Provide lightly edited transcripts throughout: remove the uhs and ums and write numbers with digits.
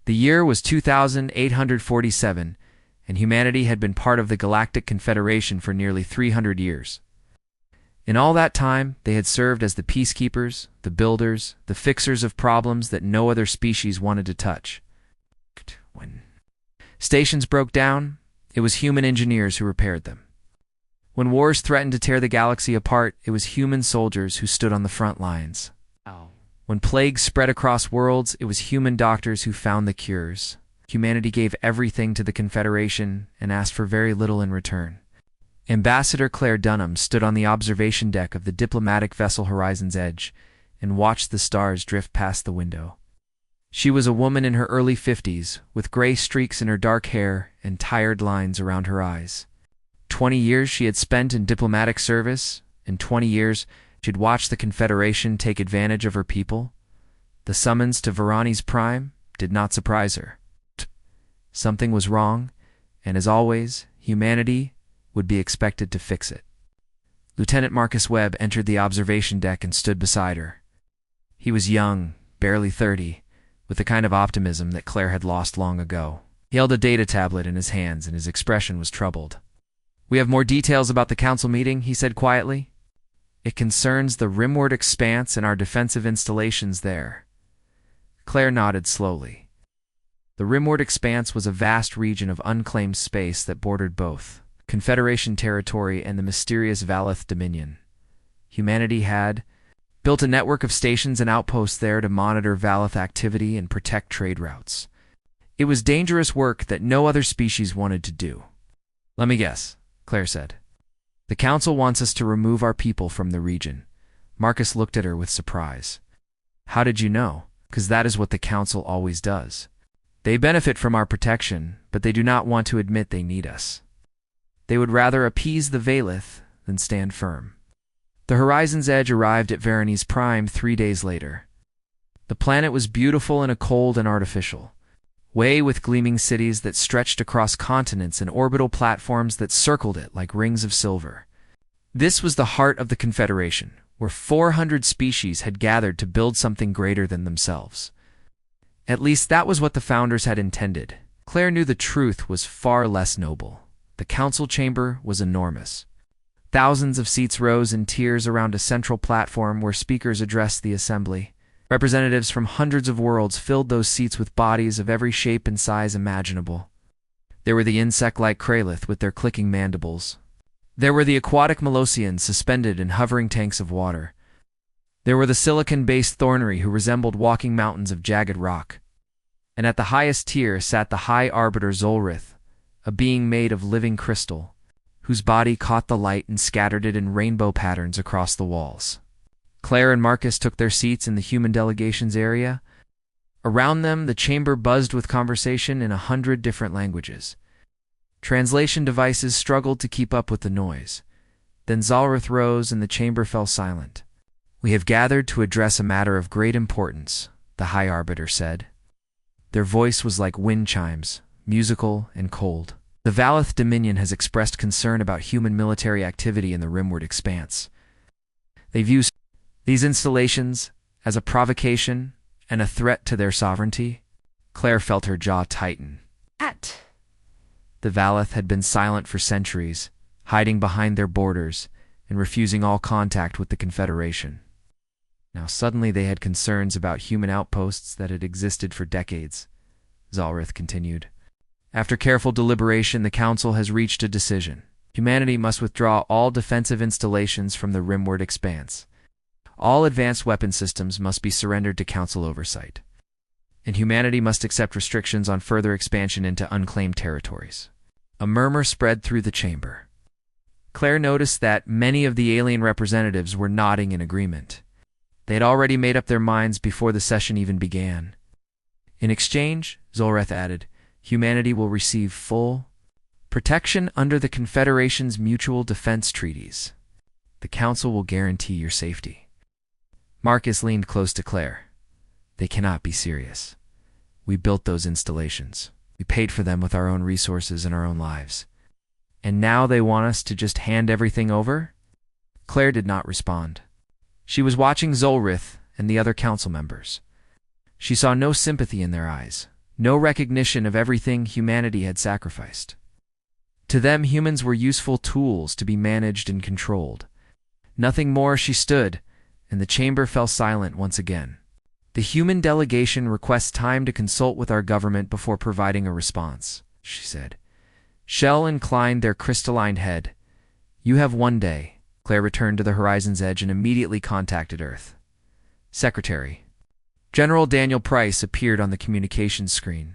The year was 2847, and humanity had been part of the Galactic Confederation for nearly 300 years. In all that time, they had served as the peacekeepers, the builders, the fixers of problems that no other species wanted to touch. When stations broke down, it was human engineers who repaired them. When wars threatened to tear the galaxy apart, it was human soldiers who stood on the front lines. When plagues spread across worlds, it was human doctors who found the cures. Humanity gave everything to the Confederation and asked for very little in return. Ambassador Claire Dunham stood on the observation deck of the diplomatic vessel Horizon's Edge and watched the stars drift past the window. She was a woman in her early 50s, with gray streaks in her dark hair and tired lines around her eyes. 20 years she had spent in diplomatic service, and 20 years she'd watched the Confederation take advantage of her people. The summons to Varani's Prime did not surprise her. Something was wrong, and as always, humanity would be expected to fix it. Lieutenant Marcus Webb entered the observation deck and stood beside her. He was young, barely 30, with the kind of optimism that Claire had lost long ago. He held a data tablet in his hands, and his expression was troubled. "We have more details about the council meeting," he said quietly. "It concerns the rimward expanse and our defensive installations there." Claire nodded slowly. The rimward expanse was a vast region of unclaimed space that bordered both Confederation territory and the mysterious Valeth Dominion. Humanity had built a network of stations and outposts there to monitor Valeth activity and protect trade routes. It was dangerous work that no other species wanted to do. "Let me guess," Claire said. "The Council wants us to remove our people from the region." Marcus looked at her with surprise. "How did you know?" "'Cause that is what the Council always does. They benefit from our protection, but they do not want to admit they need us. They would rather appease the Valeth than stand firm." The Horizon's Edge arrived at Varani's Prime 3 days later. The planet was beautiful and cold and artificial, way with gleaming cities that stretched across continents and orbital platforms that circled it like rings of silver. This was the heart of the Confederation, where 400 species had gathered to build something greater than themselves. At least that was what the founders had intended. Claire knew the truth was far less noble. The council chamber was enormous. Thousands of seats rose in tiers around a central platform where speakers addressed the assembly. Representatives from hundreds of worlds filled those seats with bodies of every shape and size imaginable. There were the insect-like Kralith with their clicking mandibles. There were the aquatic Melosians suspended in hovering tanks of water. There were the silicon-based Thornery who resembled walking mountains of jagged rock. And at the highest tier sat the High Arbiter Zolrith, a being made of living crystal, whose body caught the light and scattered it in rainbow patterns across the walls. Claire and Marcus took their seats in the human delegations area. Around them, the chamber buzzed with conversation in 100 different languages. Translation devices struggled to keep up with the noise. Then Zolrith rose and the chamber fell silent. "We have gathered to address a matter of great importance," the High Arbiter said. Their voice was like wind chimes, musical and cold. "The Valeth Dominion has expressed concern about human military activity in the rimward expanse. They view these installations as a provocation and a threat to their sovereignty." Claire felt her jaw tighten. The Valeth had been silent for centuries, hiding behind their borders and refusing all contact with the Confederation. Now suddenly they had concerns about human outposts that had existed for decades, Zolrith continued. "After careful deliberation, the Council has reached a decision. Humanity must withdraw all defensive installations from the rimward expanse. All advanced weapon systems must be surrendered to Council oversight. And humanity must accept restrictions on further expansion into unclaimed territories." A murmur spread through the chamber. Claire noticed that many of the alien representatives were nodding in agreement. They had already made up their minds before the session even began. "In exchange," Zolrith added, "humanity will receive full protection under the Confederation's mutual defense treaties. The Council will guarantee your safety." Marcus leaned close to Claire. "They cannot be serious. We built those installations. We paid for them with our own resources and our own lives. And now they want us to just hand everything over?" Claire did not respond. She was watching Zolrith and the other council members. She saw no sympathy in their eyes, no recognition of everything humanity had sacrificed. To them, humans were useful tools to be managed and controlled. Nothing more. She stood, and the chamber fell silent once again. The human delegation requests time to consult with our government before providing a response, she said. Shell inclined their crystalline head. You have 1 day. Claire returned to the horizon's edge and immediately contacted Earth. Secretary. General Daniel Price appeared on the communications screen.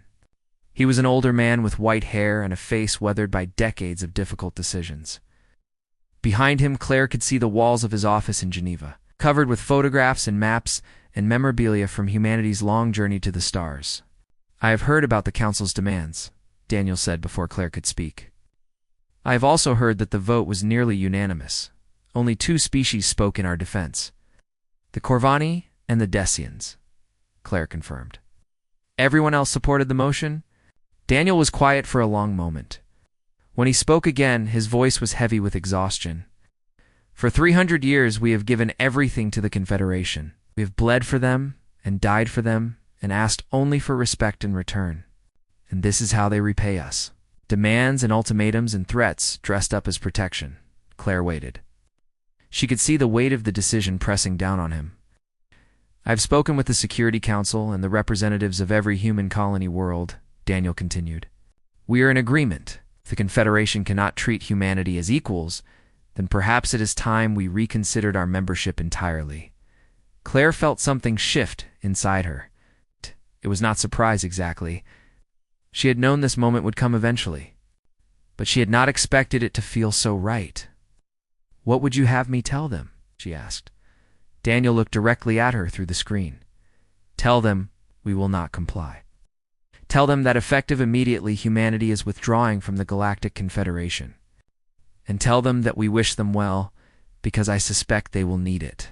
He was an older man with white hair and a face weathered by decades of difficult decisions. Behind him, Claire could see the walls of his office in Geneva, covered with photographs and maps and memorabilia from humanity's long journey to the stars. I have heard about the Council's demands, Daniel said before Claire could speak. I have also heard that the vote was nearly unanimous. Only 2 species spoke in our defense. The Corvani and the Decians, Claire confirmed. Everyone else supported the motion? Daniel was quiet for a long moment. When he spoke again, his voice was heavy with exhaustion. For 300 years, we have given everything to the Confederation. We have bled for them and died for them and asked only for respect in return. And this is how they repay us. Demands and ultimatums and threats dressed up as protection. Claire waited. She could see the weight of the decision pressing down on him. I've spoken with the Security Council and the representatives of every human colony world, Daniel continued. We are in agreement. If the Confederation cannot treat humanity as equals, then perhaps it is time we reconsidered our membership entirely. Claire felt something shift inside her. It was not surprise exactly. She had known this moment would come eventually, but she had not expected it to feel so right. What would you have me tell them? She asked. Daniel looked directly at her through the screen. Tell them we will not comply. Tell them that effective immediately humanity is withdrawing from the Galactic Confederation. And tell them that we wish them well, because I suspect they will need it.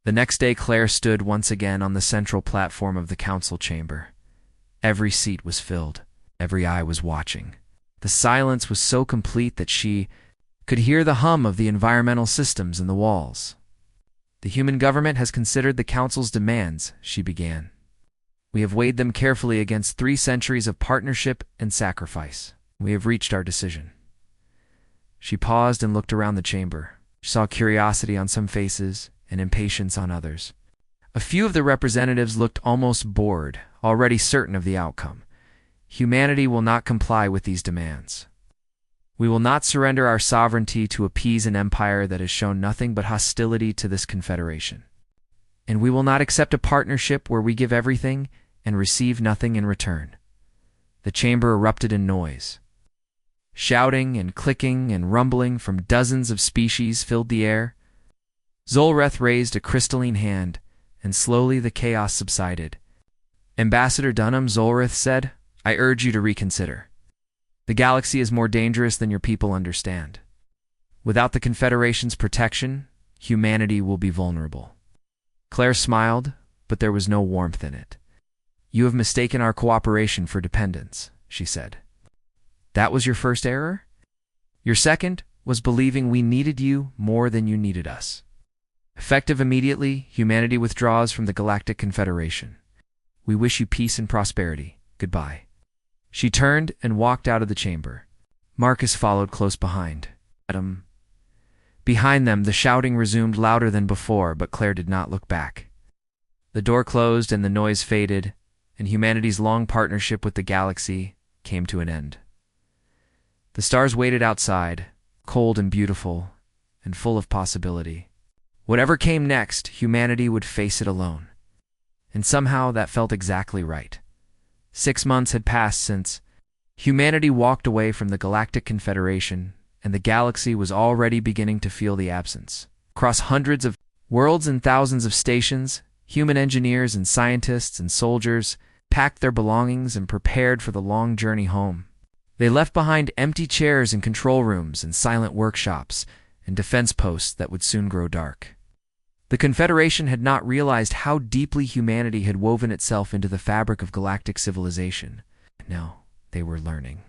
The next day, Claire stood once again on the central platform of the council chamber. Every seat was filled. Every eye was watching. The silence was so complete that she could hear the hum of the environmental systems in the walls. The human government has considered the council's demands, she began. We have weighed them carefully against 3 centuries of partnership and sacrifice. We have reached our decision. She paused and looked around the chamber. She saw curiosity on some faces and impatience on others. A few of the representatives looked almost bored, already certain of the outcome. Humanity will not comply with these demands. We will not surrender our sovereignty to appease an empire that has shown nothing but hostility to this confederation. And we will not accept a partnership where we give everything and receive nothing in return. The chamber erupted in noise. Shouting and clicking and rumbling from dozens of species filled the air. Zolreth raised a crystalline hand, and slowly the chaos subsided. Ambassador Dunham, Zolreth said, I urge you to reconsider. The galaxy is more dangerous than your people understand. Without the Confederation's protection, humanity will be vulnerable. Claire smiled, but there was no warmth in it. You have mistaken our cooperation for dependence, she said. That was your first error? Your second was believing we needed you more than you needed us. Effective immediately, humanity withdraws from the Galactic Confederation. We wish you peace and prosperity. Goodbye. She turned and walked out of the chamber. Marcus followed close behind. Adam. Behind them, the shouting resumed louder than before, but Claire did not look back. The door closed and the noise faded, and humanity's long partnership with the galaxy came to an end. The stars waited outside, cold and beautiful, and full of possibility. Whatever came next, humanity would face it alone. And somehow that felt exactly right. 6 months had passed since humanity walked away from the Galactic Confederation, and the galaxy was already beginning to feel the absence. Across hundreds of worlds and thousands of stations, human engineers and scientists and soldiers packed their belongings and prepared for the long journey home. They left behind empty chairs in control rooms and silent workshops and defense posts that would soon grow dark. The Confederation had not realized how deeply humanity had woven itself into the fabric of galactic civilization. Now they were learning.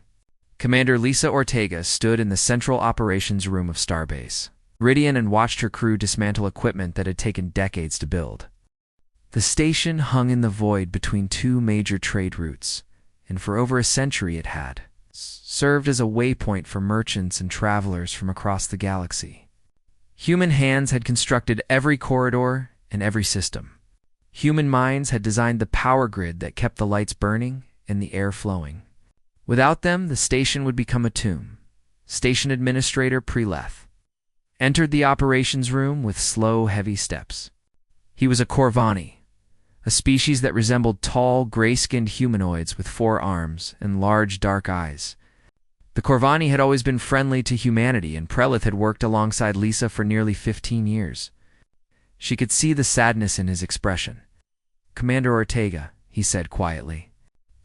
Commander Lisa Ortega stood in the central operations room of Starbase, Ridian, and watched her crew dismantle equipment that had taken decades to build. The station hung in the void between two major trade routes, and for over a century it had served as a waypoint for merchants and travelers from across the galaxy. Human hands had constructed every corridor and every system. Human minds had designed the power grid that kept the lights burning and the air flowing. Without them, the station would become a tomb. Station Administrator Preleth entered the operations room with slow, heavy steps. He was a Corvani, a species that resembled tall, gray-skinned humanoids with 4 arms and large, dark eyes. The Corvani had always been friendly to humanity, and Preleth had worked alongside Lisa for nearly 15 years. She could see the sadness in his expression. "Commander Ortega," he said quietly,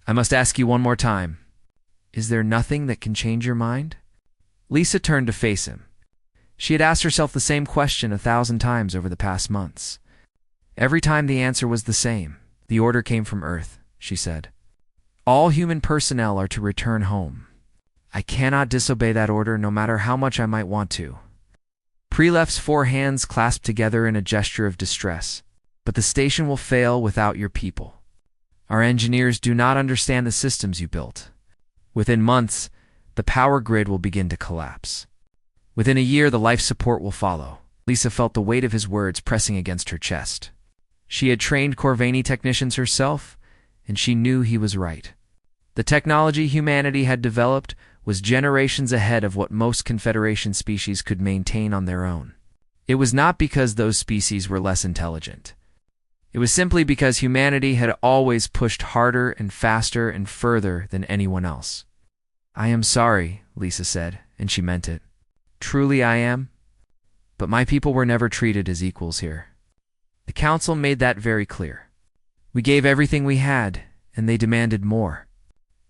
"I must ask you one more time. Is there nothing that can change your mind?" Lisa turned to face him. She had asked herself the same question 1,000 times over the past months. Every time the answer was the same. "The order came from Earth," she said. "All human personnel are to return home. I cannot disobey that order, no matter how much I might want to." Preleft's 4 hands clasped together in a gesture of distress. "But the station will fail without your people. Our engineers do not understand the systems you built. Within months, the power grid will begin to collapse. Within a year, the life support will follow." Lisa felt the weight of his words pressing against her chest. She had trained Corvani technicians herself, and she knew he was right. The technology humanity had developed was generations ahead of what most Confederation species could maintain on their own. It was not because those species were less intelligent. It was simply because humanity had always pushed harder and faster and further than anyone else. "I am sorry," Lisa said, and she meant it. "Truly I am. But my people were never treated as equals here. The Council made that very clear. We gave everything we had, and they demanded more.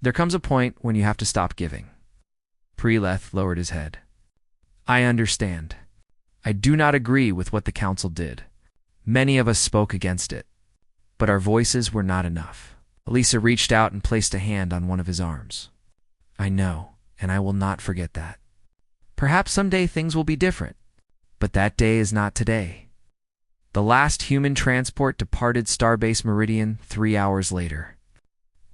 There comes a point when you have to stop giving." Preleth lowered his head. "I understand. I do not agree with what the Council did. Many of us spoke against it. But our voices were not enough." Elisa reached out and placed a hand on one of his arms. "I know, and I will not forget that. Perhaps someday things will be different, but that day is not today." The last human transport departed Starbase Meridian 3 hours later.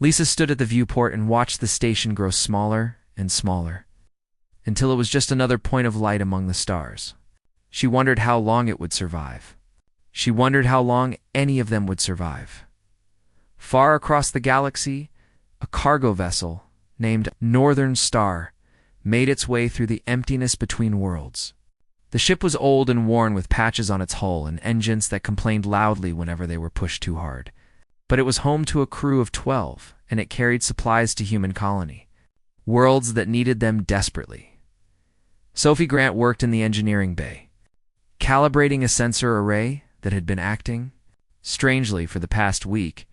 Lisa stood at the viewport and watched the station grow smaller and smaller, until it was just another point of light among the stars. She wondered how long it would survive. She wondered how long any of them would survive. Far across the galaxy, a cargo vessel named Northern Star made its way through the emptiness between worlds. The ship was old and worn with patches on its hull and engines that complained loudly whenever they were pushed too hard. But it was home to a crew of 12, and it carried supplies to human colony, worlds that needed them desperately. Sophie Grant worked in the engineering bay, calibrating a sensor array that had been acting strangely for the past week.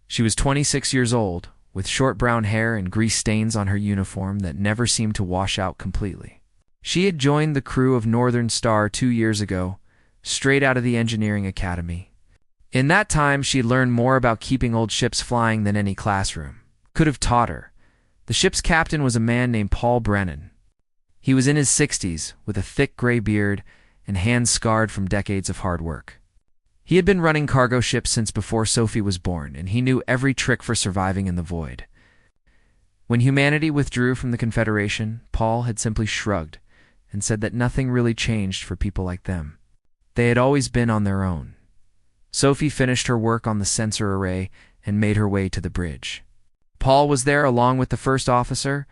She was 26 years old, with short brown hair and grease stains on her uniform that never seemed to wash out completely. She had joined the crew of Northern Star 2 years ago, straight out of the engineering academy. In that time, she learned more about keeping old ships flying than any classroom could have taught her. The ship's captain was a man named Paul Brennan. He was in his 60s, with a thick gray beard and hands scarred from decades of hard work. He had been running cargo ships since before Sophie was born, and he knew every trick for surviving in the void. When humanity withdrew from the Confederation, Paul had simply shrugged and said that nothing really changed for people like them. They had always been on their own. Sophie finished her work on the sensor array and made her way to the bridge. Paul was there along with the first officer,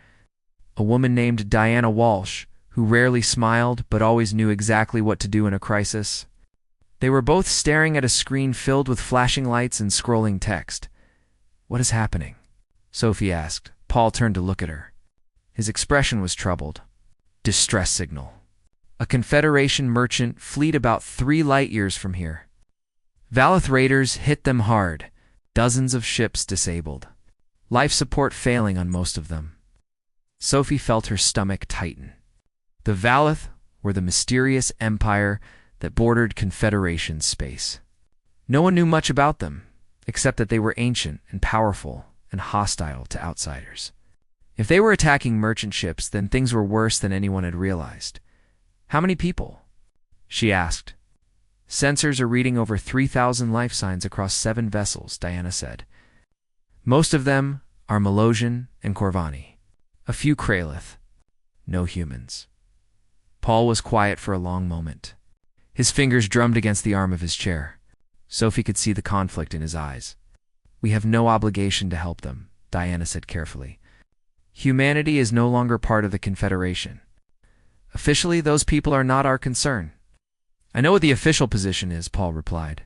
a woman named Diana Walsh, who rarely smiled but always knew exactly what to do in a crisis. They were both staring at a screen filled with flashing lights and scrolling text. "What is happening?" Sophie asked. Paul turned to look at her. His expression was troubled. "Distress signal. A Confederation merchant fleet about 3 light-years from here. Valith raiders hit them hard. Dozens of ships disabled. Life support failing on most of them." Sophie felt her stomach tighten. The Valith were the mysterious empire that bordered Confederation space. No one knew much about them, except that they were ancient and powerful and hostile to outsiders. If they were attacking merchant ships, then things were worse than anyone had realized. "How many people?" she asked. Sensors are reading over 3,000 life signs across 7 vessels, Diana said. Most of them are Melosian and Corvani. A few Kralith. No humans. Paul was quiet for a long moment. His fingers drummed against the arm of his chair. Sophie could see the conflict in his eyes. We have no obligation to help them, Diana said carefully. Humanity is no longer part of the Confederation. Officially, those people are not our concern. I know what the official position is, Paul replied.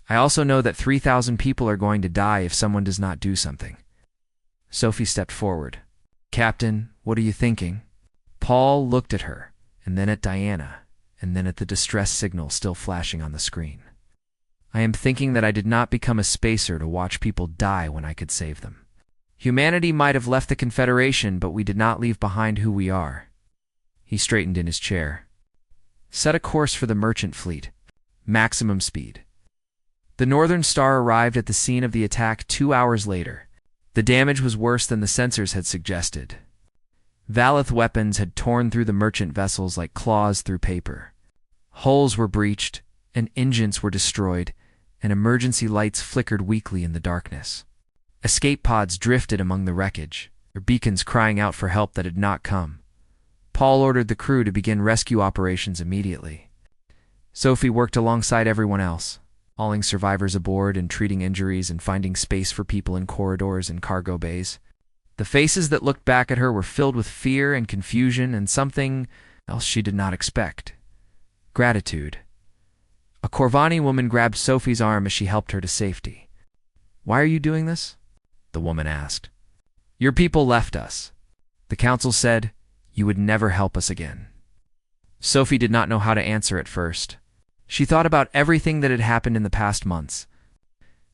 I also know that 3,000 people are going to die if someone does not do something. Sophie stepped forward. Captain, what are you thinking? Paul looked at her, and then at Diana, and then at the distress signal still flashing on the screen. I am thinking that I did not become a spacer to watch people die when I could save them. Humanity might have left the Confederation, but we did not leave behind who we are. He straightened in his chair. Set a course for the merchant fleet. Maximum speed. The Northern Star arrived at the scene of the attack 2 hours later. The damage was worse than the sensors had suggested. Valith weapons had torn through the merchant vessels like claws through paper. Hulls were breached, and engines were destroyed, and emergency lights flickered weakly in the darkness. Escape pods drifted among the wreckage, their beacons crying out for help that had not come. Paul ordered the crew to begin rescue operations immediately. Sophie worked alongside everyone else, hauling survivors aboard and treating injuries and finding space for people in corridors and cargo bays. The faces that looked back at her were filled with fear and confusion and something else she did not expect. Gratitude. A Corvani woman grabbed Sophie's arm as she helped her to safety. Why are you doing this? The woman asked. Your people left us. The council said you would never help us again. Sophie did not know how to answer at first. She thought about everything that had happened in the past months.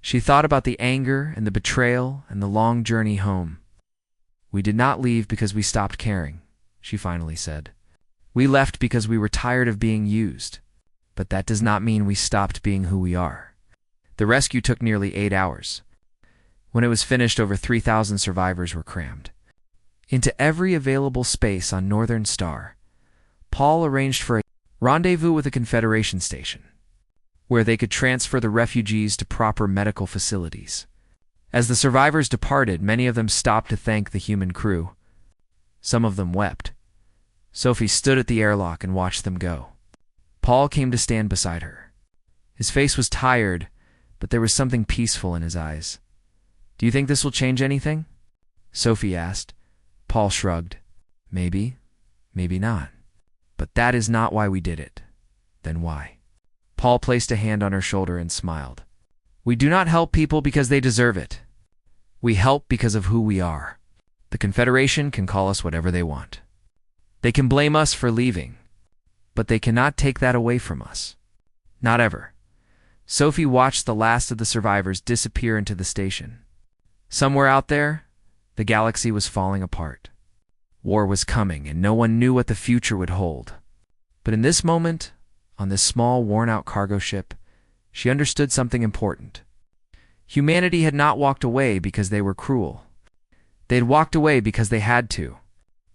She thought about the anger and the betrayal and the long journey home. We did not leave because we stopped caring, she finally said. We left because we were tired of being used. But that does not mean we stopped being who we are. The rescue took nearly 8 hours. When it was finished, over 3,000 survivors were crammed into every available space on Northern Star. Paul arranged for a rendezvous with a Confederation station, where they could transfer the refugees to proper medical facilities. As the survivors departed, many of them stopped to thank the human crew. Some of them wept. Sophie stood at the airlock and watched them go. Paul came to stand beside her. His face was tired, but there was something peaceful in his eyes. Do you think this will change anything? Sophie asked. Paul shrugged. Maybe, maybe not. But that is not why we did it. Then why? Paul placed a hand on her shoulder and smiled. We do not help people because they deserve it. We help because of who we are. The Confederation can call us whatever they want. They can blame us for leaving, but they cannot take that away from us. Not ever. Sophie watched the last of the survivors disappear into the station. Somewhere out there, the galaxy was falling apart. War was coming, and no one knew what the future would hold. But in this moment, on this small, worn-out cargo ship, she understood something important. Humanity had not walked away because they were cruel. They had walked away because they had to.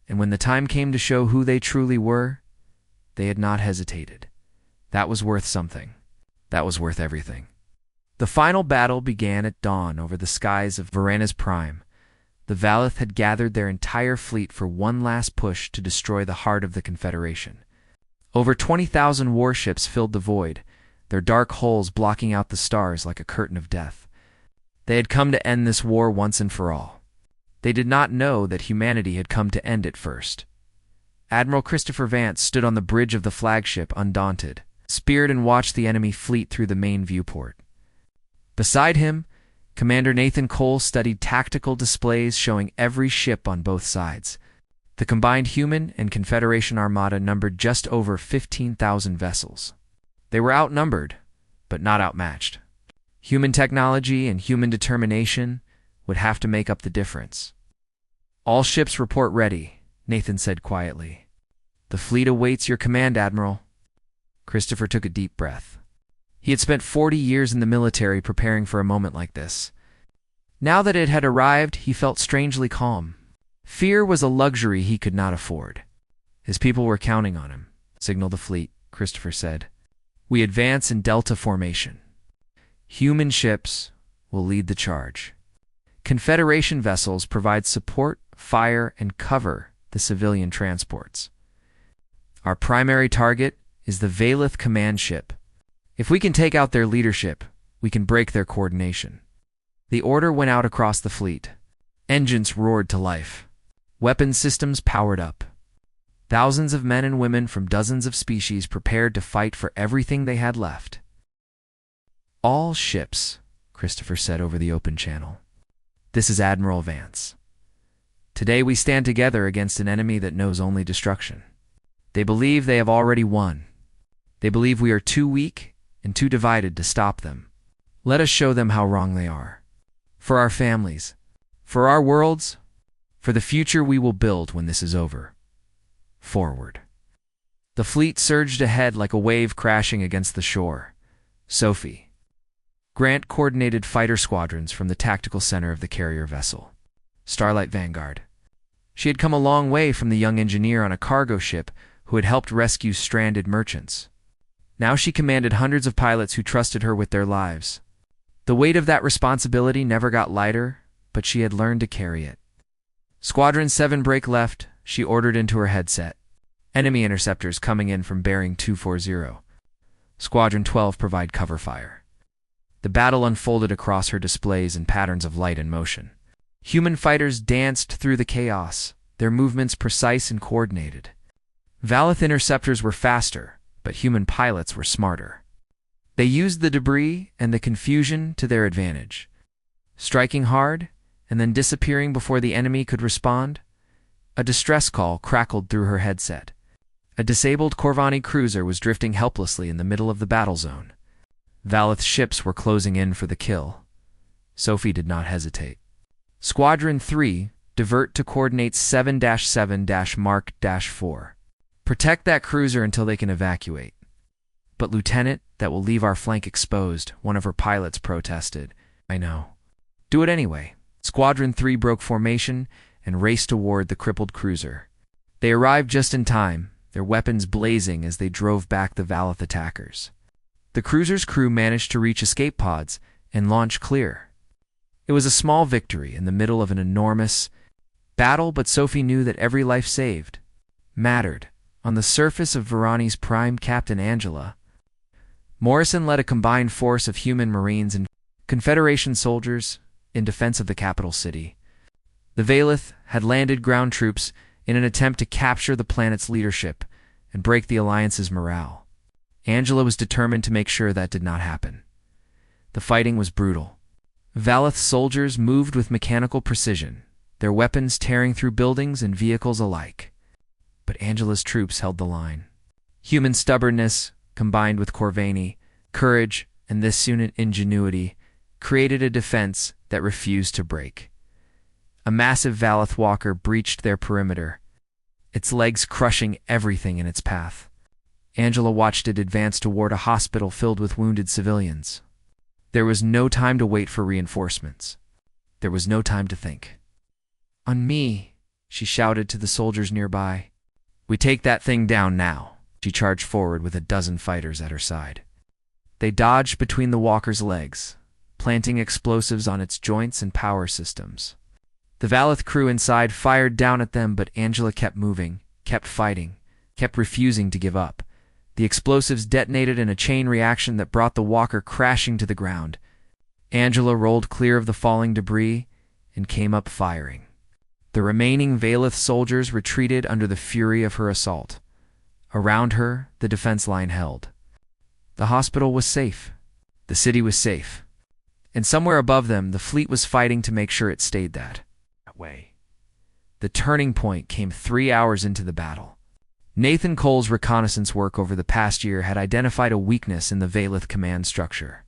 And when the time came to show who they truly were, they had not hesitated. That was worth something. That was worth everything. The final battle began at dawn over the skies of Varanus Prime. The Valith had gathered their entire fleet for one last push to destroy the heart of the Confederation. Over 20,000 warships filled the void, their dark hulls blocking out the stars like a curtain of death. They had come to end this war once and for all. They did not know that humanity had come to end it first. Admiral Christopher Vance stood on the bridge of the flagship undaunted, speared and watched the enemy fleet through the main viewport. Beside him, Commander Nathan Cole studied tactical displays showing every ship on both sides. The combined human and Confederation armada numbered just over 15,000 vessels. They were outnumbered, but not outmatched. Human technology and human determination would have to make up the difference. All ships report ready, Nathan said quietly. The fleet awaits your command, Admiral. Christopher took a deep breath. He had spent 40 years in the military preparing for a moment like this. Now that it had arrived, he felt strangely calm. Fear was a luxury he could not afford. His people were counting on him. Signal the fleet, Christopher said. We advance in Delta formation. Human ships will lead the charge. Confederation vessels provide support, fire, and cover the civilian transports. Our primary target is the Valith command ship. If we can take out their leadership, we can break their coordination. The order went out across the fleet. Engines roared to life. Weapons systems powered up. Thousands of men and women from dozens of species prepared to fight for everything they had left. All ships, Christopher said over the open channel. This is Admiral Vance. Today we stand together against an enemy that knows only destruction. They believe they have already won. They believe we are too weak and too divided to stop them. Let us show them how wrong they are. For our families, for our worlds, for the future we will build when this is over. Forward. The fleet surged ahead like a wave crashing against the shore. Sophie. Grant coordinated fighter squadrons from the tactical center of the carrier vessel. Starlight Vanguard. She had come a long way from the young engineer on a cargo ship who had helped rescue stranded merchants. Now she commanded hundreds of pilots who trusted her with their lives. The weight of that responsibility never got lighter, but she had learned to carry it. Squadron 7 break left, she ordered into her headset. Enemy interceptors coming in from bearing 240. Squadron 12 provide cover fire. The battle unfolded across her displays in patterns of light and motion. Human fighters danced through the chaos, their movements precise and coordinated. Valith interceptors were faster, but human pilots were smarter. They used the debris and the confusion to their advantage, striking hard and then disappearing before the enemy could respond. A distress call crackled through her headset. A disabled Corvani cruiser was drifting helplessly in the middle of the battle zone. Valith's ships were closing in for the kill. Sophie did not hesitate. Squadron 3, divert to coordinates 7-7-Mark-4. Protect that cruiser until they can evacuate. But Lieutenant, that will leave our flank exposed, one of her pilots protested. I know. Do it anyway. Squadron 3 broke formation and raced toward the crippled cruiser. They arrived just in time, their weapons blazing as they drove back the Valith attackers. The cruiser's crew managed to reach escape pods and launch clear. It was a small victory in the middle of an enormous battle, but Sophie knew that every life saved mattered. On the surface of Varani's prime captain Angela, Morrison led a combined force of human marines and Confederation soldiers in defense of the capital city. The Valith had landed ground troops in an attempt to capture the planet's leadership and break the Alliance's morale. Angela was determined to make sure that did not happen. The fighting was brutal. Valith's soldiers moved with mechanical precision, their weapons tearing through buildings and vehicles alike. But Angela's troops held the line. Human stubbornness, combined with Corvani, courage, and this unit ingenuity, created a defense that refused to break. A massive Valith walker breached their perimeter, its legs crushing everything in its path. Angela watched it advance toward a hospital filled with wounded civilians. There was no time to wait for reinforcements. There was no time to think. "On me," she shouted to the soldiers nearby. "We take that thing down now." She charged forward with a dozen fighters at her side. They dodged between the walker's legs, planting explosives on its joints and power systems. The Valith crew inside fired down at them, but Angela kept moving, kept fighting, kept refusing to give up. The explosives detonated in a chain reaction that brought the walker crashing to the ground. Angela rolled clear of the falling debris and came up firing. The remaining Valith soldiers retreated under the fury of her assault. Around her, the defense line held. The hospital was safe. The city was safe. And somewhere above them, the fleet was fighting to make sure it stayed that way. The turning point came 3 hours into the battle. Nathan Cole's reconnaissance work over the past year had identified a weakness in the Valith command structure.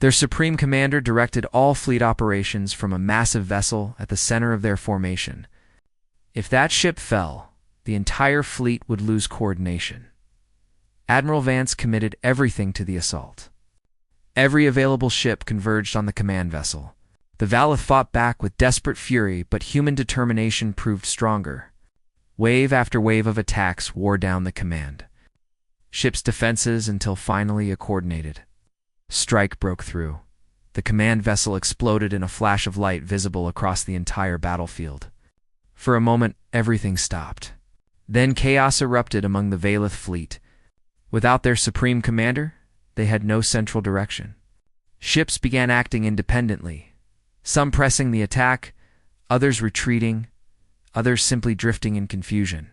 Their supreme commander directed all fleet operations from a massive vessel at the center of their formation. If that ship fell, the entire fleet would lose coordination. Admiral Vance committed everything to the assault. Every available ship converged on the command vessel. The Valith fought back with desperate fury, but human determination proved stronger. Wave after wave of attacks wore down the command. ship's defenses until finally a coordinated strike broke through. The command vessel exploded in a flash of light visible across the entire battlefield. For a moment, everything stopped. Then chaos erupted among the Valith fleet. Without their supreme commander, they had no central direction. Ships began acting independently, some pressing the attack, others retreating, others simply drifting in confusion.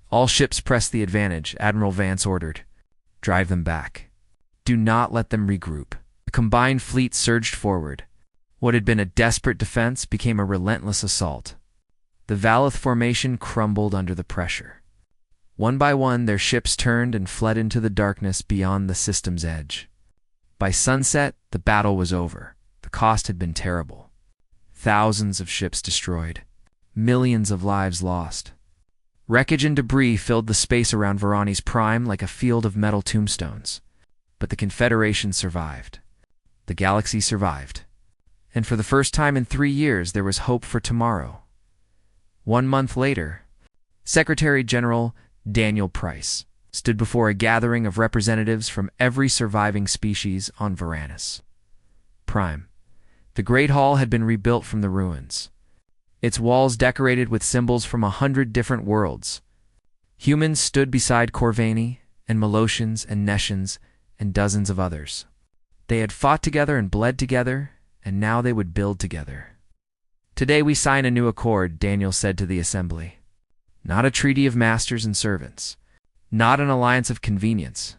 All ships pressed the advantage, Admiral Vance ordered. Drive them back. Do not let them regroup. The combined fleet surged forward. What had been a desperate defense became a relentless assault. The Valith formation crumbled under the pressure. One by one, their ships turned and fled into the darkness beyond the system's edge. By sunset, the battle was over. The cost had been terrible. Thousands of ships destroyed. Millions of lives lost. Wreckage and debris filled the space around Varani's prime like a field of metal tombstones. But the Confederation survived. The galaxy survived. And for the first time in 3 years, there was hope for tomorrow. 1 month later, Secretary General Daniel Price stood before a gathering of representatives from every surviving species on Varanus Prime. The Great Hall had been rebuilt from the ruins, its walls decorated with symbols from 100 different worlds. Humans stood beside Corvani and Molotians and Neshans and dozens of others. They had fought together and bled together, and now they would build together. Today we sign a new accord, Daniel said to the assembly. Not a treaty of masters and servants. Not an alliance of convenience.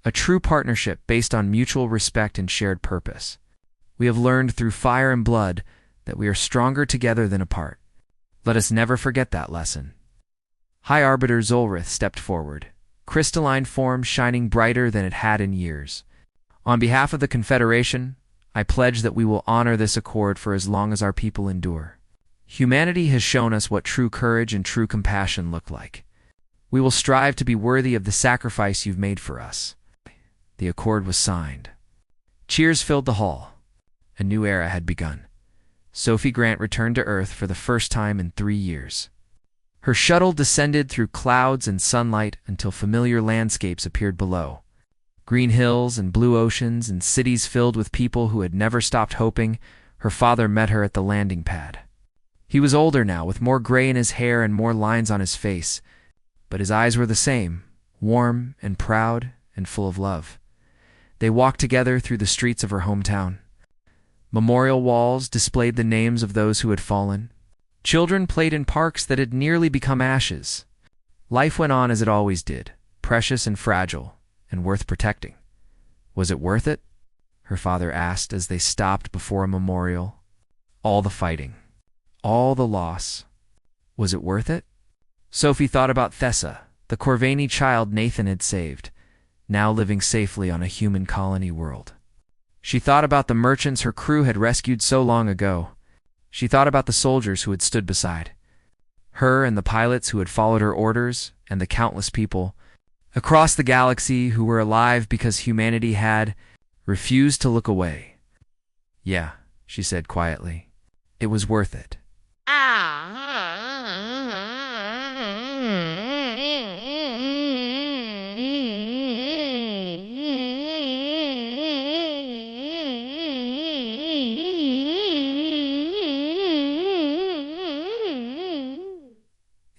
A true partnership based on mutual respect and shared purpose. We have learned through fire and blood that we are stronger together than apart. Let us never forget that lesson. High Arbiter Zolrith stepped forward, crystalline form shining brighter than it had in years. On behalf of the Confederation, I pledge that we will honor this accord for as long as our people endure. Humanity has shown us what true courage and true compassion look like. We will strive to be worthy of the sacrifice you've made for us. The accord was signed. Cheers filled the hall. A new era had begun. Sophie Grant returned to Earth for the first time in 3 years. Her shuttle descended through clouds and sunlight until familiar landscapes appeared below. Green hills and blue oceans and cities filled with people who had never stopped hoping. Her father met her at the landing pad. He was older now, with more gray in his hair and more lines on his face, but his eyes were the same, warm and proud and full of love. They walked together through the streets of her hometown. Memorial walls displayed the names of those who had fallen. Children played in parks that had nearly become ashes. Life went on as it always did, precious and fragile, and worth protecting. Was it worth it? Her father asked as they stopped before a memorial. All the fighting, all the loss. Was it worth it? Sophie thought about Thessa, the Corvani child Nathan had saved, now living safely on a human colony world. She thought about the merchants her crew had rescued so long ago. She thought about the soldiers who had stood beside her and the pilots who had followed her orders and the countless people across the galaxy who were alive because humanity had refused to look away. Yeah, she said quietly. It was worth it.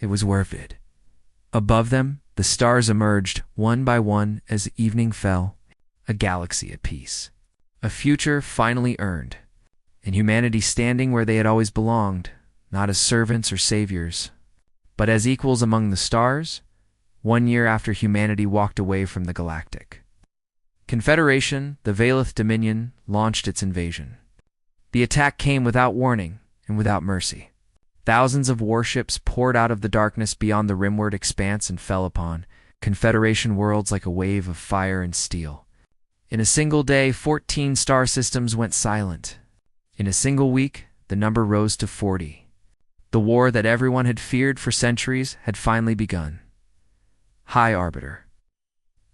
It was worth it. Above them, the stars emerged, one by one, as evening fell, a galaxy at peace. A future finally earned, and humanity standing where they had always belonged, not as servants or saviors, but as equals among the stars, 1 year after humanity walked away from the Galactic Confederation, the Valith Dominion launched its invasion. The attack came without warning and without mercy. Thousands of warships poured out of the darkness beyond the rimward expanse and fell upon Confederation worlds like a wave of fire and steel. In a single day, 14 star systems went silent. In a single week, the number rose to 40. The war that everyone had feared for centuries had finally begun. High Arbiter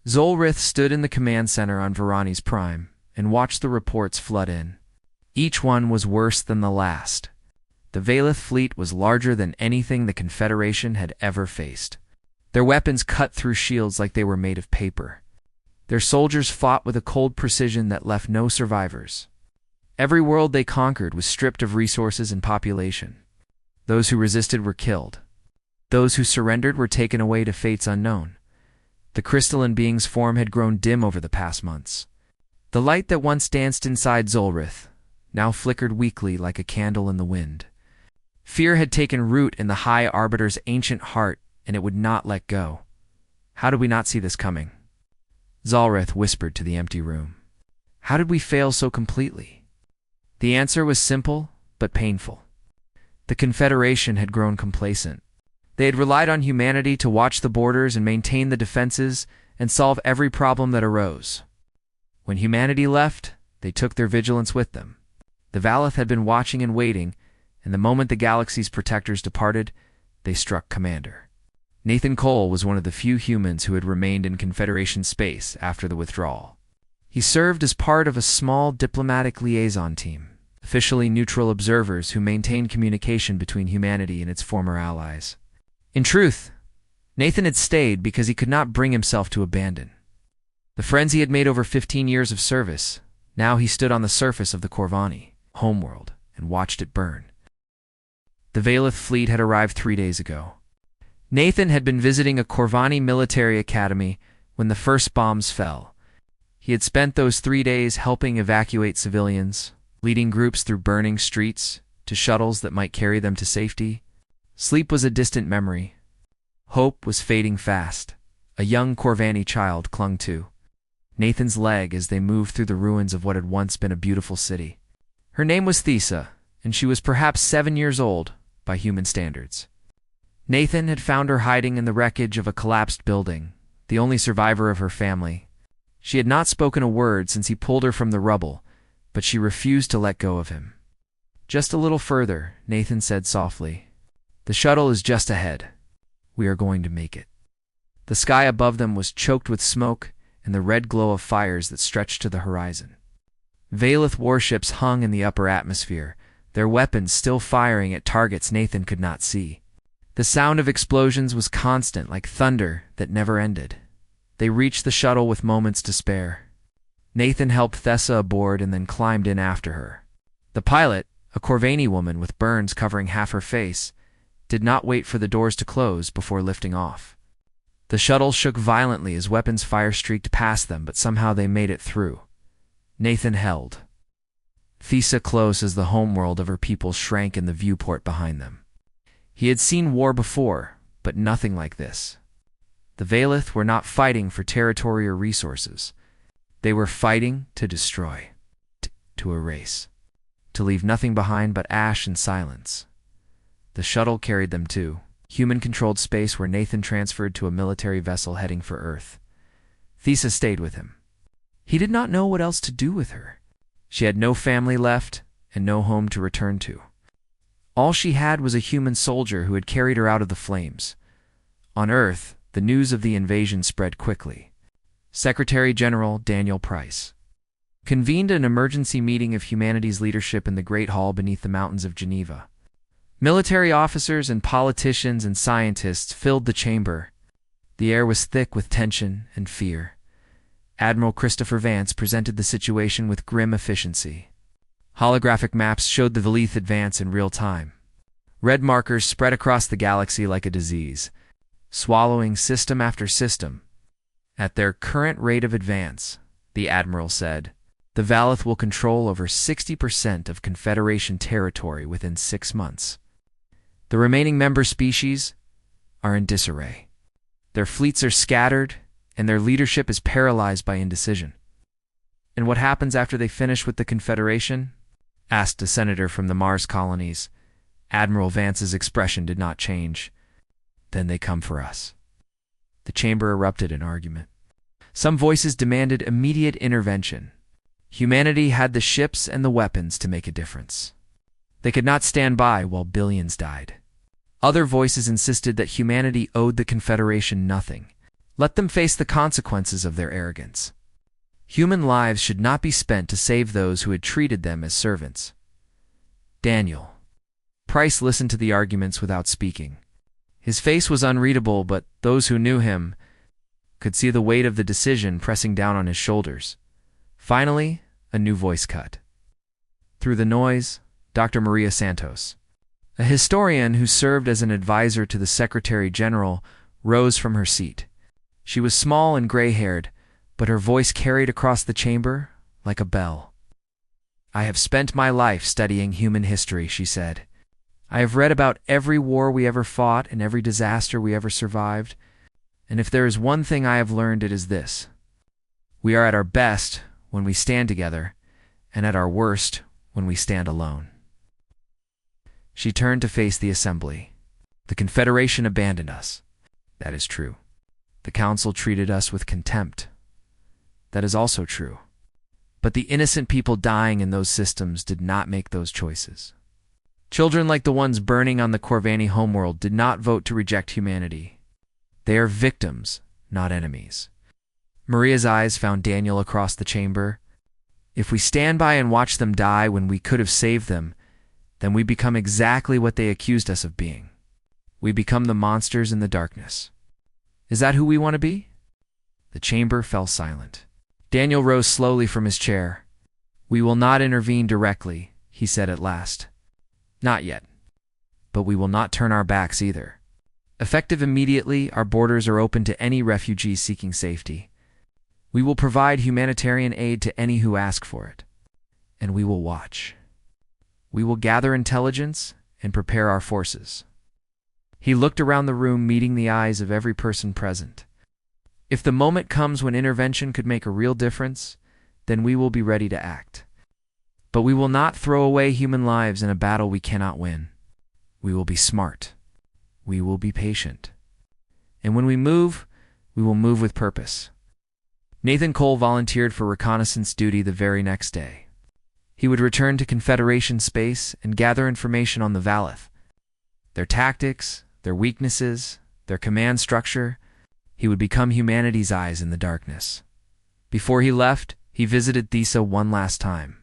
Zolrith stood in the command center on Varani's Prime and watched the reports flood in. Each one was worse than the last. The Valith fleet was larger than anything the Confederation had ever faced. Their weapons cut through shields like they were made of paper. Their soldiers fought with a cold precision that left no survivors. Every world they conquered was stripped of resources and population. Those who resisted were killed. Those who surrendered were taken away to fates unknown. The crystalline being's form had grown dim over the past months. The light that once danced inside Zolrith now flickered weakly like a candle in the wind. Fear had taken root in the High Arbiter's ancient heart, and it would not let go. How did we not see this coming? Zolrith whispered to the empty room. How did we fail so completely? The answer was simple, but painful. The Confederation had grown complacent. They had relied on humanity to watch the borders and maintain the defenses and solve every problem that arose. When humanity left, they took their vigilance with them. The Valeth had been watching and waiting, and the moment the galaxy's protectors departed, they struck Commander. Nathan Cole was one of the few humans who had remained in Confederation space after the withdrawal. He served as part of a small diplomatic liaison team, officially neutral observers who maintained communication between humanity and its former allies. In truth, Nathan had stayed because he could not bring himself to abandon. The friends he had made over 15 years of service, now he stood on the surface of the Corvani, homeworld, and watched it burn. The Valeth fleet had arrived 3 days ago. Nathan had been visiting a Corvani military academy when the first bombs fell. He had spent those 3 days helping evacuate civilians, leading groups through burning streets to shuttles that might carry them to safety. Sleep was a distant memory. Hope was fading fast. A young Corvani child clung to Nathan's leg as they moved through the ruins of what had once been a beautiful city. Her name was Thesa, and she was perhaps 7 years old by human standards. Nathan had found her hiding in the wreckage of a collapsed building, the only survivor of her family. She had not spoken a word since he pulled her from the rubble, but she refused to let go of him. Just a little further, Nathan said softly. The shuttle is just ahead. We are going to make it. The sky above them was choked with smoke and the red glow of fires that stretched to the horizon. Valeth warships hung in the upper atmosphere, their weapons still firing at targets Nathan could not see. The sound of explosions was constant, like thunder that never ended. They reached the shuttle with moments to spare. Nathan helped Thessa aboard and then climbed in after her. The pilot, a Corvani woman with burns covering half her face, did not wait for the doors to close before lifting off. The shuttle shook violently as weapons fire streaked past them, but somehow they made it through. Nathan held Thesa close as the homeworld of her people shrank in the viewport behind them. He had seen war before, but nothing like this. The Valeth were not fighting for territory or resources. They were fighting to destroy, to erase, to leave nothing behind but ash and silence. The shuttle carried them to human-controlled space where Nathan transferred to a military vessel heading for Earth. Thesa stayed with him. He did not know what else to do with her. She had no family left and no home to return to. All she had was a human soldier who had carried her out of the flames. On Earth, the news of the invasion spread quickly. Secretary General Daniel Price convened an emergency meeting of humanity's leadership in the Great Hall beneath the mountains of Geneva. Military officers and politicians and scientists filled the chamber. The air was thick with tension and fear. Admiral Christopher Vance presented the situation with grim efficiency. Holographic maps showed the Valeth advance in real time. Red markers spread across the galaxy like a disease, swallowing system after system. At their current rate of advance, the Admiral said, the Valeth will control over 60% of Confederation territory within 6 months. The remaining member species are in disarray. Their fleets are scattered, and their leadership is paralyzed by indecision. And what happens after they finish with the Confederation? Asked a senator from the Mars colonies. Admiral Vance's expression did not change. Then they come for us. The chamber erupted in argument. Some voices demanded immediate intervention. Humanity had the ships and the weapons to make a difference. They could not stand by while billions died. Other voices insisted that humanity owed the Confederation nothing. Let them face the consequences of their arrogance. Human lives should not be spent to save those who had treated them as servants. Daniel Price listened to the arguments without speaking. His face was unreadable, but those who knew him could see the weight of the decision pressing down on his shoulders. Finally, a new voice cut through the noise. Dr. Maria Santos, a historian who served as an advisor to the Secretary General, rose from her seat. She was small and gray-haired, but her voice carried across the chamber like a bell. "I have spent my life studying human history," she said. "I have read about every war we ever fought and every disaster we ever survived. And if there is one thing I have learned, it is this: we are at our best when we stand together, and at our worst when we stand alone." She turned to face the assembly. "The Confederation abandoned us. That is true. The Council treated us with contempt. That is also true. But the innocent people dying in those systems did not make those choices. Children like the ones burning on the Corvani homeworld did not vote to reject humanity. They are victims, not enemies." Maria's eyes found Daniel across the chamber. "If we stand by and watch them die when we could have saved them, then we become exactly what they accused us of being. We become the monsters in the darkness. Is that who we want to be?" The chamber fell silent. Daniel rose slowly from his chair. "We will not intervene directly," he said at last. "Not yet. But we will not turn our backs either. Effective immediately, our borders are open to any refugee seeking safety. We will provide humanitarian aid to any who ask for it. And we will watch. We will gather intelligence and prepare our forces." He looked around the room, meeting the eyes of every person present. "If the moment comes when intervention could make a real difference, then we will be ready to act. But we will not throw away human lives in a battle we cannot win. We will be smart. We will be patient. And when we will move with purpose." Nathan Cole volunteered for reconnaissance duty the very next day. He would return to Confederation space and gather information on the Valeth, their tactics, their weaknesses, their command structure. He would become humanity's eyes in the darkness. Before he left, he visited Thesa one last time.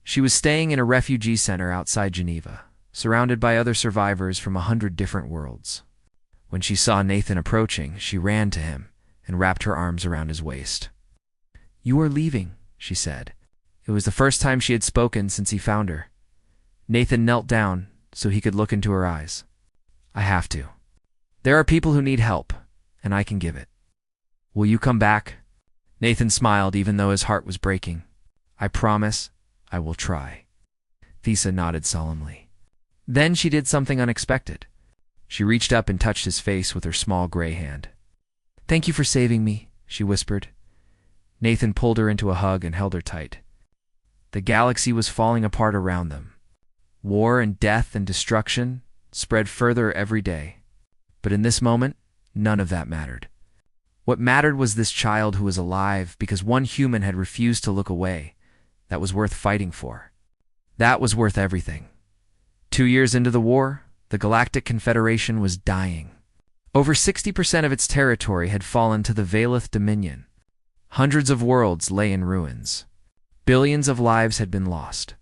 She was staying in a refugee center outside Geneva, surrounded by other survivors from 100 different worlds. When she saw Nathan approaching, she ran to him and wrapped her arms around his waist. "You are leaving," she said. It was the first time she had spoken since he found her. Nathan knelt down so he could look into her eyes. "I have to. There are people who need help, and I can give it. Will you come back?" Nathan smiled even though his heart was breaking. "I promise I will try." Thesa nodded solemnly. Then she did something unexpected. She reached up and touched his face with her small gray hand. "Thank you for saving me," she whispered. Nathan pulled her into a hug and held her tight. The galaxy was falling apart around them. War and death and destruction spread further every day. But in this moment, none of that mattered. What mattered was this child who was alive because one human had refused to look away. That was worth fighting for. That was worth everything. 2 years into the war, the Galactic Confederation was dying. Over 60% of its territory had fallen to the Valeth Dominion. Hundreds of worlds lay in ruins. Billions of lives had been lost.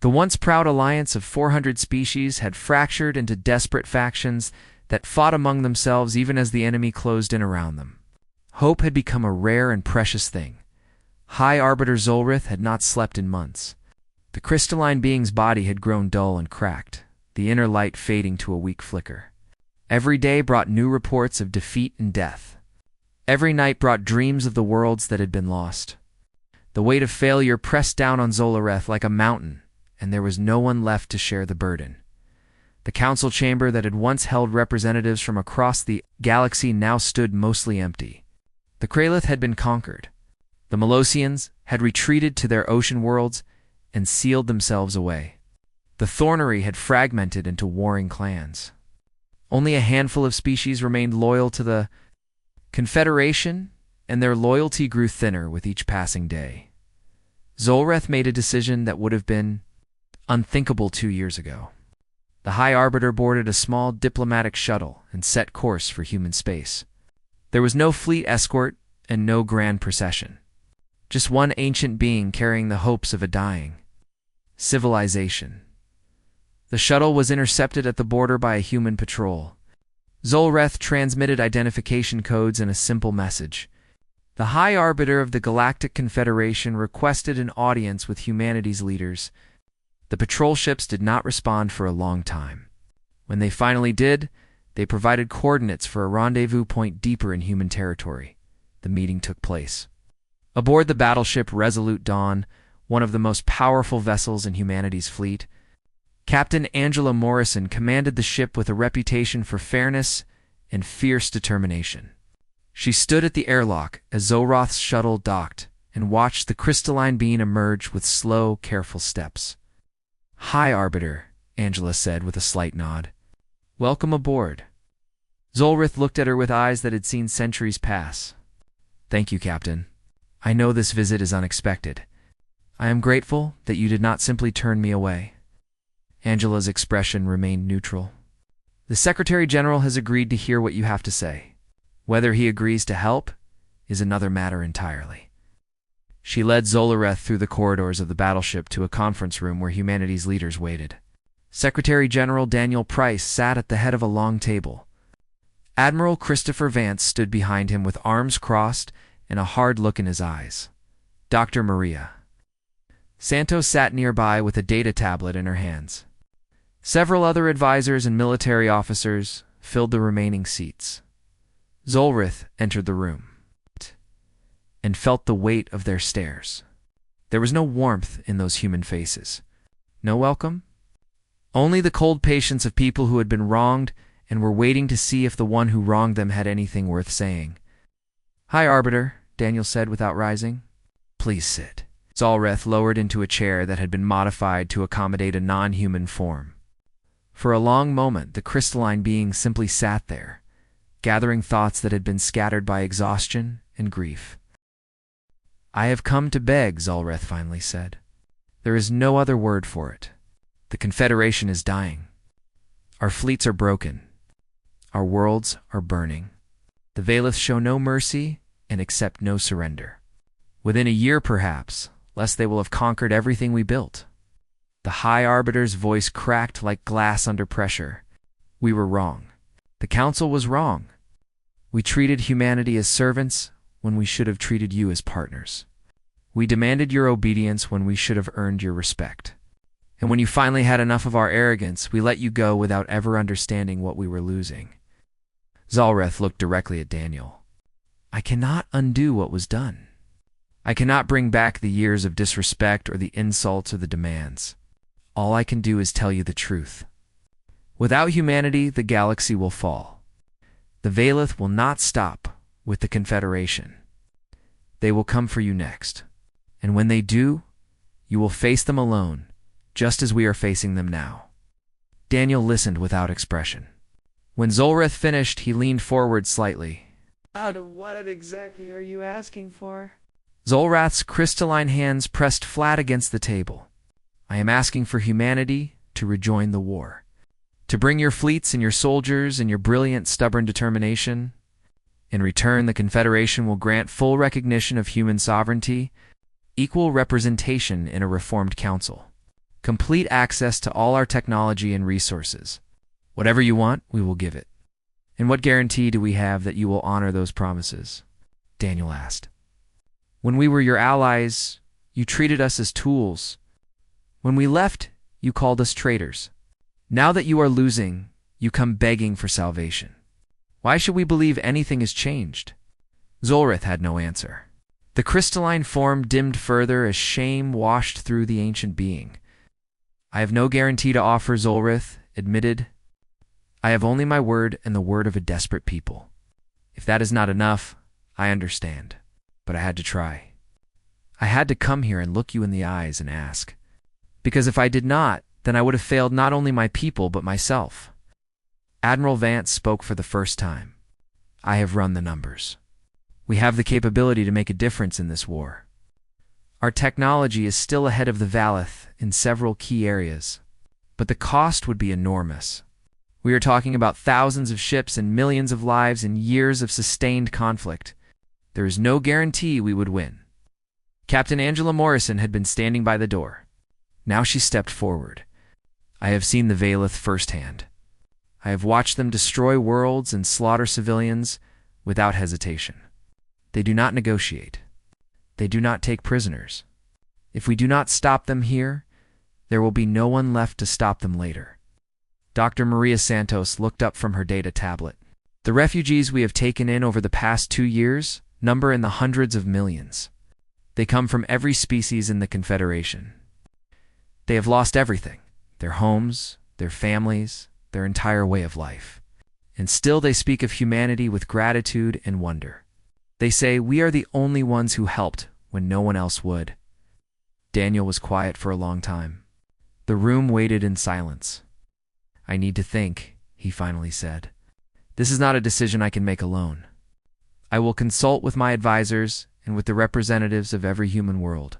The once proud alliance of 400 species had fractured into desperate factions that fought among themselves even as the enemy closed in around them. Hope had become a rare and precious thing. High Arbiter Zolrith had not slept in months. The crystalline being's body had grown dull and cracked, the inner light fading to a weak flicker. Every day brought new reports of defeat and death. Every night brought dreams of the worlds that had been lost. The weight of failure pressed down on Zolrith like a mountain, and there was no one left to share the burden. The council chamber that had once held representatives from across the galaxy now stood mostly empty. The Kralith had been conquered. The Melosians had retreated to their ocean worlds and sealed themselves away. The Thornery had fragmented into warring clans. Only a handful of species remained loyal to the Confederation, and their loyalty grew thinner with each passing day. Zolrith made a decision that would have been unthinkable 2 years ago. The High Arbiter boarded a small diplomatic shuttle and set course for human space. There was no fleet escort and no grand procession. Just one ancient being carrying the hopes of a dying civilization. The shuttle was intercepted at the border by a human patrol. Zolreth transmitted identification codes and a simple message. The High Arbiter of the Galactic Confederation requested an audience with humanity's leaders. The patrol ships did not respond for a long time. When they finally did, they provided coordinates for a rendezvous point deeper in human territory. The meeting took place. Aboard the battleship Resolute Dawn, one of the most powerful vessels in humanity's fleet, Captain Angela Morrison commanded the ship with a reputation for fairness and fierce determination. She stood at the airlock as Zolroth's shuttle docked and watched the crystalline being emerge with slow, careful steps. "Hi, Arbiter," Angela said with a slight nod. "Welcome aboard." Zolrith looked at her with eyes that had seen centuries pass. "Thank you, Captain. I know this visit is unexpected. I am grateful that you did not simply turn me away." Angela's expression remained neutral. "The Secretary General has agreed to hear what you have to say. Whether he agrees to help is another matter entirely." She led Zolreth through the corridors of the battleship to a conference room where humanity's leaders waited. Secretary General Daniel Price sat at the head of a long table. Admiral Christopher Vance stood behind him with arms crossed and a hard look in his eyes. Dr. Maria Santos sat nearby with a data tablet in her hands. Several other advisors and military officers filled the remaining seats. Zolrith entered the room and felt the weight of their stares. There was no warmth in those human faces. No welcome? Only the cold patience of people who had been wronged and were waiting to see if the one who wronged them had anything worth saying. "Hi, Arbiter," Daniel said without rising. "Please sit." Zolreth lowered into a chair that had been modified to accommodate a non-human form. For a long moment, the crystalline being simply sat there, gathering thoughts that had been scattered by exhaustion and grief. "I have come to beg," Zolreth finally said. "There is no other word for it. The Confederation is dying. Our fleets are broken. Our worlds are burning. The Valeth show no mercy and accept no surrender. Within a year, perhaps, lest they will have conquered everything we built." The High Arbiter's voice cracked like glass under pressure. "We were wrong. The Council was wrong. We treated humanity as servants when we should have treated you as partners. We demanded your obedience when we should have earned your respect. And when you finally had enough of our arrogance, we let you go without ever understanding what we were losing." Zolreth looked directly at Daniel. "I cannot undo what was done. I cannot bring back the years of disrespect or the insults or the demands. All I can do is tell you the truth. Without humanity, the galaxy will fall. The Valeth will not stop with the Confederation. They will come for you next. And when they do, you will face them alone, just as we are facing them now." Daniel listened without expression. When Zolreth finished, he leaned forward slightly. "What exactly are you asking for?" Zolrath's crystalline hands pressed flat against the table. "I am asking for humanity to rejoin the war. To bring your fleets and your soldiers and your brilliant, stubborn determination. In return, the Confederation will grant full recognition of human sovereignty, equal representation in a reformed council, complete access to all our technology and resources. Whatever you want, we will give it." "And what guarantee do we have that you will honor those promises?" Daniel asked. "When we were your allies, you treated us as tools. When we left, you called us traitors. Now that you are losing, you come begging for salvation. Why should we believe anything has changed?" Zolreth had no answer. The crystalline form dimmed further as shame washed through the ancient being. "I have no guarantee to offer," Zolreth admitted. "I have only my word and the word of a desperate people. If that is not enough, I understand. But I had to try. I had to come here and look you in the eyes and ask. Because if I did not, then I would have failed not only my people but myself." Admiral Vance spoke for the first time. "I have run the numbers. We have the capability to make a difference in this war. Our technology is still ahead of the Valeth in several key areas, but the cost would be enormous. We are talking about thousands of ships and millions of lives and years of sustained conflict. There is no guarantee we would win." Captain Angela Morrison had been standing by the door. Now she stepped forward. "I have seen the Valeth firsthand. I have watched them destroy worlds and slaughter civilians without hesitation. They do not negotiate. They do not take prisoners. If we do not stop them here, there will be no one left to stop them later. Dr. Maria Santos looked up from her data tablet. The refugees we have taken in over the past 2 years number in the hundreds of millions. They come from every species in the Confederation. They have lost everything: their homes, their families, their entire way of life. And still they speak of humanity with gratitude and wonder. They say we are the only ones who helped when no one else would. Daniel was quiet for a long time. The room waited in silence. I need to think, he finally said. This is not a decision I can make alone. I will consult with my advisors and with the representatives of every human world.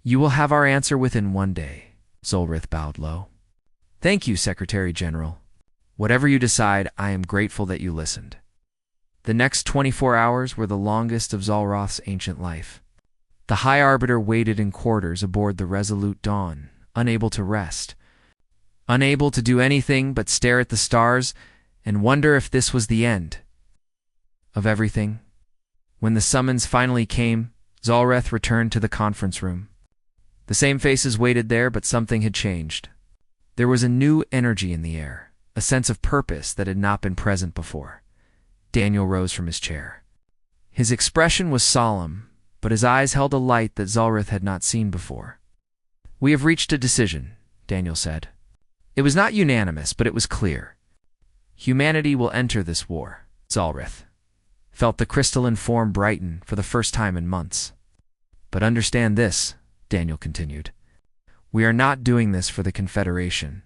You will have our answer within 1 day. Zolrith bowed low. Thank you, Secretary General. Whatever you decide, I am grateful that you listened. The next 24 hours were the longest of Zolroth's ancient life. The High Arbiter waited in quarters aboard the Resolute Dawn, unable to rest, unable to do anything but stare at the stars and wonder if this was the end of everything. When the summons finally came, Zolreth returned to the conference room. The same faces waited there, but something had changed. There was a new energy in the air, a sense of purpose that had not been present before. Daniel rose from his chair. His expression was solemn, but his eyes held a light that Zolreth had not seen before. We have reached a decision, Daniel said. It was not unanimous, but it was clear. Humanity will enter this war. Zolreth felt the crystalline form brighten for the first time in months. But understand this, Daniel continued. We are not doing this for the Confederation.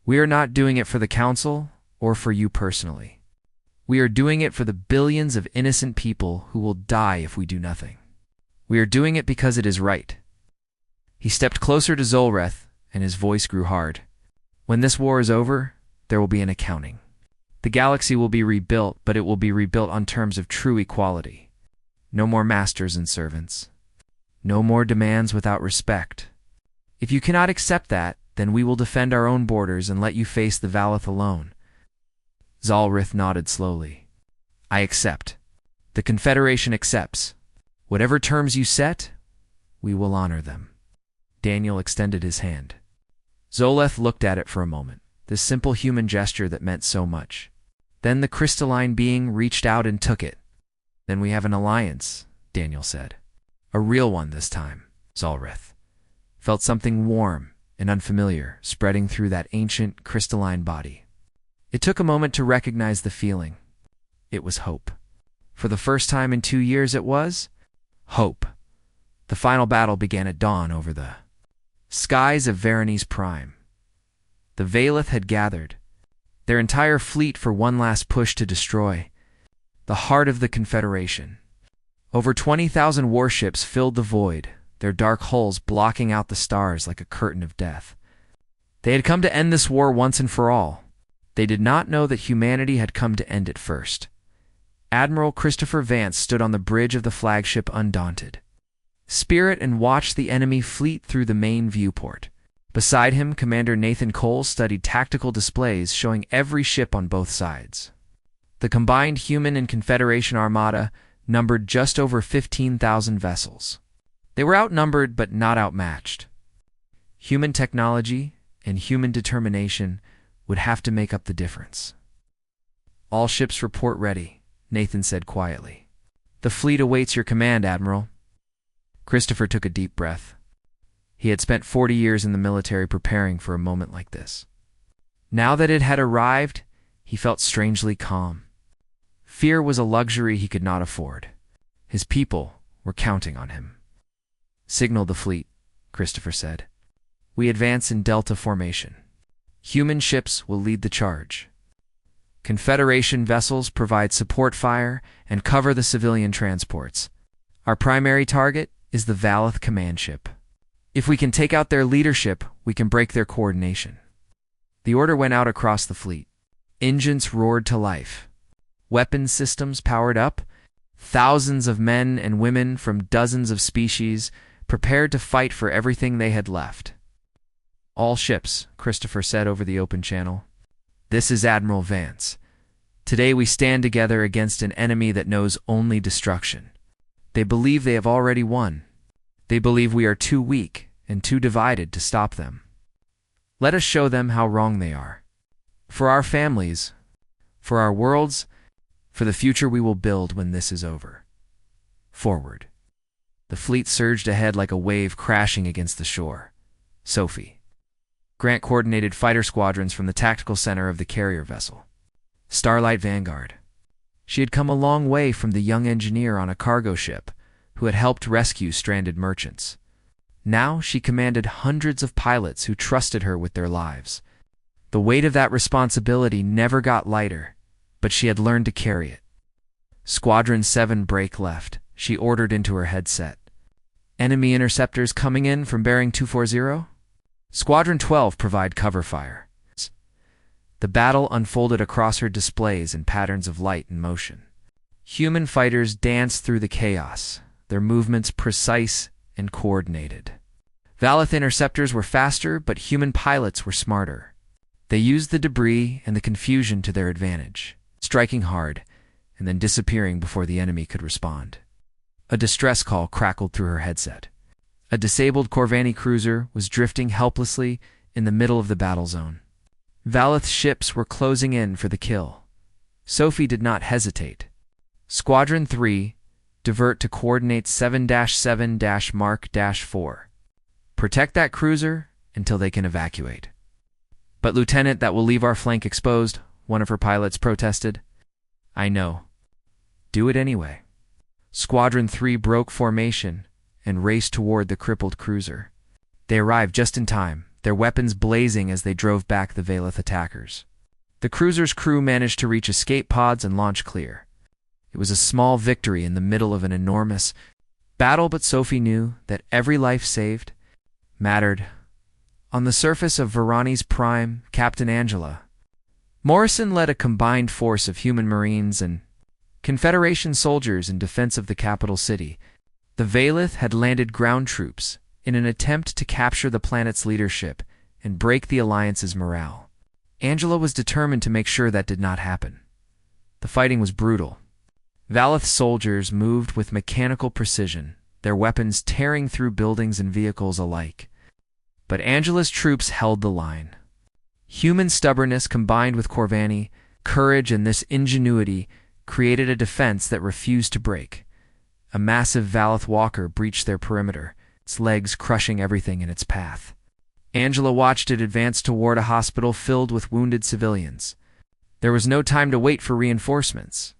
We are not doing it for the Council or for you personally. We are doing it for the billions of innocent people who will die if we do nothing. We are doing it because it is right. He stepped closer to Zolreth, and his voice grew hard. When this war is over, there will be an accounting. The galaxy will be rebuilt, but it will be rebuilt on terms of true equality. No more masters and servants. No more demands without respect. If you cannot accept that, then we will defend our own borders and let you face the Valeth alone. Zolrith nodded slowly. I accept. The Confederation accepts. Whatever terms you set, we will honor them. Daniel extended his hand. Zolreth looked at it for a moment, this simple human gesture that meant so much. Then the crystalline being reached out and took it. Then we have an alliance, Daniel said. A real one this time. Zolreth felt something warm and unfamiliar spreading through that ancient crystalline body. It took a moment to recognize the feeling. It was hope. For the first time in 2 years it was hope. The final battle began at dawn over the skies of Varani's Prime. The Valeth had gathered, their entire fleet for one last push to destroy the heart of the Confederation. Over 20,000 warships filled the void, their dark hulls blocking out the stars like a curtain of death. They had come to end this war once and for all. They did not know that humanity had come to end it first. Admiral Christopher Vance stood on the bridge of the flagship undaunted. Spirit and watched the enemy fleet through the main viewport. Beside him, Commander Nathan Cole studied tactical displays showing every ship on both sides. The combined human and Confederation armada numbered just over 15,000 vessels. They were outnumbered but not outmatched. Human technology and human determination would have to make up the difference. All ships report ready, Nathan said quietly. The fleet awaits your command, Admiral. Christopher took a deep breath. He had spent 40 years in the military preparing for a moment like this. Now that it had arrived, he felt strangely calm. Fear was a luxury he could not afford. His people were counting on him. Signal the fleet, Christopher said. We advance in Delta formation. Human ships will lead the charge. Confederation vessels provide support fire and cover the civilian transports. Our primary target is the Valeth command ship. If we can take out their leadership, we can break their coordination. The order went out across the fleet. Engines roared to life. Weapons systems powered up. Thousands of men and women from dozens of species prepared to fight for everything they had left. All ships, Christopher said over the open channel. This is Admiral Vance. Today we stand together against an enemy that knows only destruction. They believe they have already won. They believe we are too weak and too divided to stop them. Let us show them how wrong they are. For our families, for our worlds, for the future we will build when this is over. Forward. The fleet surged ahead like a wave crashing against the shore. Sophie. Grant coordinated fighter squadrons from the tactical center of the carrier vessel. Starlight Vanguard. She had come a long way from the young engineer on a cargo ship who had helped rescue stranded merchants. Now she commanded hundreds of pilots who trusted her with their lives. The weight of that responsibility never got lighter, but she had learned to carry it. Squadron 7 break left, she ordered into her headset. Enemy interceptors coming in from bearing 240? Squadron 12 provide cover fire. The battle unfolded across her displays in patterns of light and motion. Human fighters danced through the chaos, their movements precise and coordinated. Valith interceptors were faster, but human pilots were smarter. They used the debris and the confusion to their advantage, striking hard and then disappearing before the enemy could respond. A distress call crackled through her headset. A disabled Corvani cruiser was drifting helplessly in the middle of the battle zone. Valith's ships were closing in for the kill. Sophie did not hesitate. Squadron 3, divert to coordinate 7-7-Mark-4. Protect that cruiser until they can evacuate. But Lieutenant, that will leave our flank exposed, one of her pilots protested. I know. Do it anyway. Squadron 3 broke formation and raced toward the crippled cruiser. They arrived just in time, their weapons blazing as they drove back the Valith attackers. The cruiser's crew managed to reach escape pods and launch clear. It was a small victory in the middle of an enormous battle, but Sophie knew that every life saved mattered. On the surface of Varani's Prime, Captain Angela Morrison led a combined force of human marines and Confederation soldiers in defense of the capital city. The Valith had landed ground troops in an attempt to capture the planet's leadership and break the Alliance's morale. Angela was determined to make sure that did not happen. The fighting was brutal. Valith soldiers moved with mechanical precision, their weapons tearing through buildings and vehicles alike. But Angela's troops held the line. Human stubbornness combined with Corvani, courage, and this ingenuity created a defense that refused to break. A massive Valith walker breached their perimeter, its legs crushing everything in its path. Angela watched it advance toward a hospital filled with wounded civilians. There was no time to wait for reinforcements.